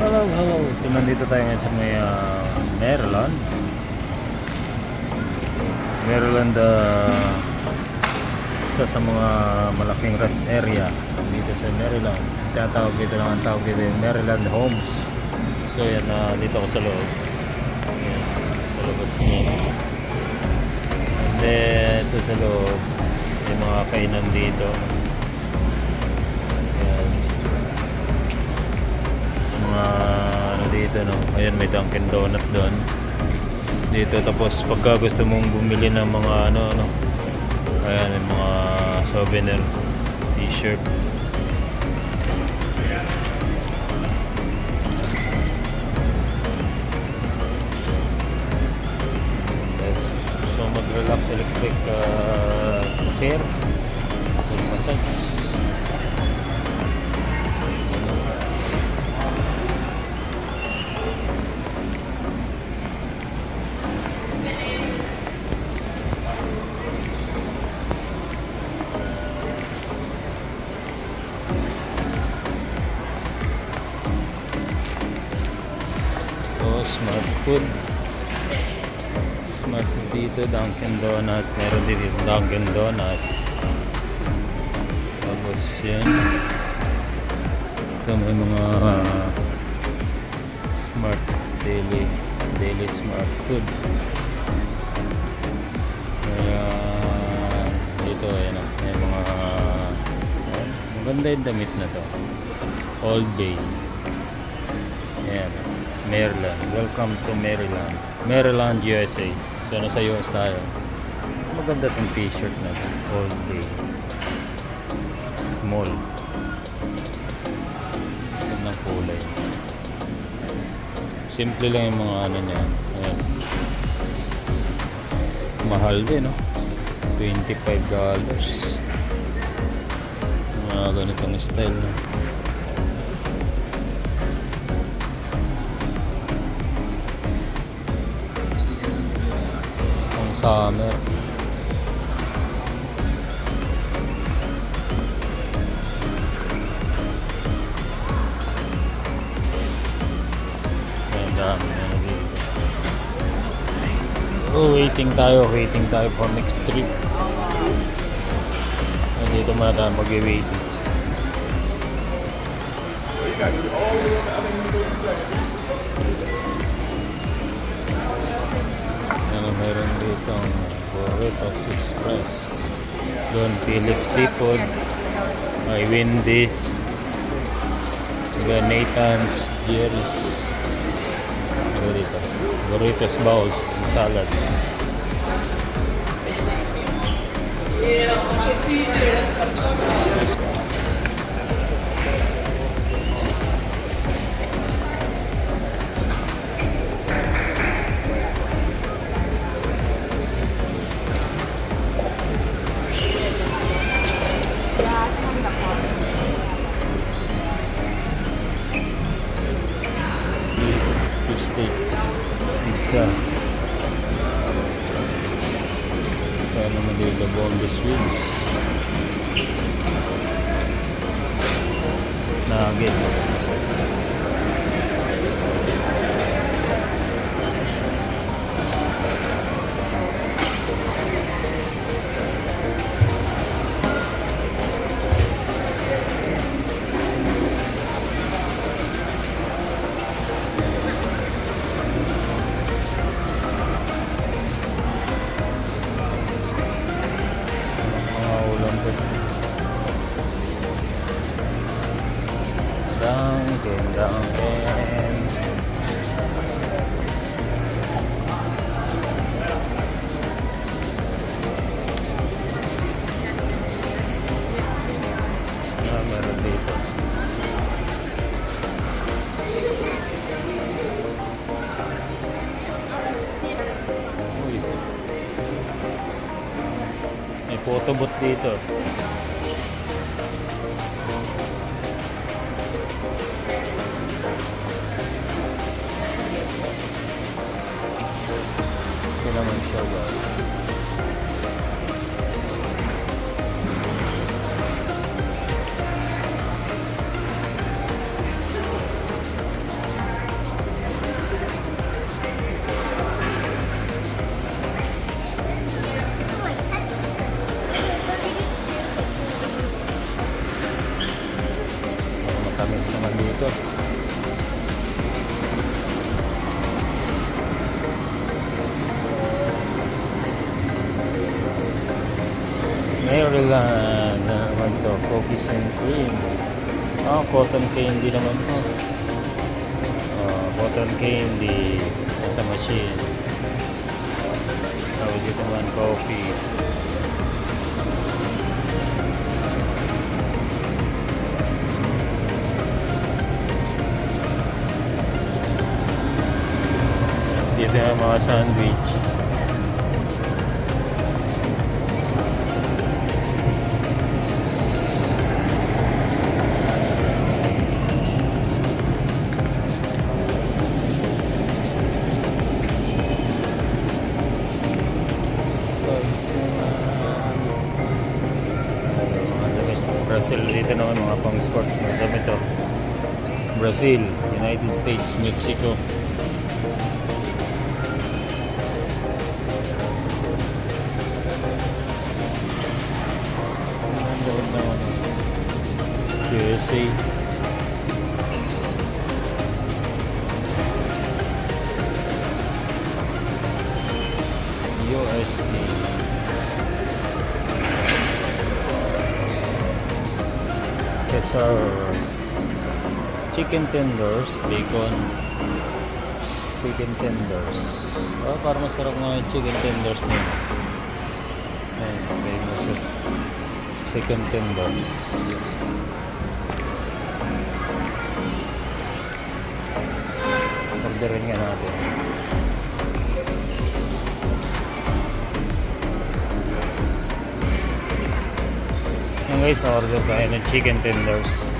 Hello, hello. So nandito tayo ngayon sa may Maryland. Maryland, isa sa mga malaking rest area dito sa Maryland. Tinatawag dito lang, ang tawag dito yung Maryland Homes. So yan, dito ako sa loob. Yan, sa labas niya. And then, ito sa loob, yung mga kainan dito. Yan. Mga ano dito, no? Ayan, may Dunkin Donut doon. Dito, tapos pagka gusto mong bumili ng mga ano, ayan, may mga souvenir t-shirt. Yes. So mag-relax, electric chair. So massage. Smart food dito, Dunkin Donut, meron din dito Dunkin Donut. Tapos yan, ito may mga smart daily smart food. Kaya dito ayan, may mga maganda yung damit na to, all day. Ayan, Maryland. Welcome to Maryland. Maryland, USA. So, nasa US tayo. Maganda itong t-shirt na ito. All day. Small. Gandang kulay. Simple lang yung mga ano niya. Ayan. Mahal din, no? $25. Mga ganitong style, no? Summer. Oh, waiting tayo for next trip. Dito muna tayo mag-waiting. Meron dito ang Burritos Express. Doon Phillips Seafood, may Wendy's, Nathan's, Jerry's. Dito Burritos Bowls and Salads. Steak, pizza. Kaya naman dito boneless wings, nuggets. Dunkin. Meron dito. Uy. May photo booth dito. Naman siya, guys. Maryland. Ano naman to? Cookies and cream. Cotton candy naman to. Cotton candy. Sa machine. Tawag dito naman coffee. Dito yung mga sandwich. Brazil, dito naman mga pang sports na damit to. Brazil, United States, Mexico. USA. USA. It's our chicken tenders, bacon, chicken tenders. Parang masarap nga yung chicken tenders na yun. Ayan, okay, masarap. Chicken tenders. Orderin nga natin. Ayan guys, na-order tayo ng chicken tenders.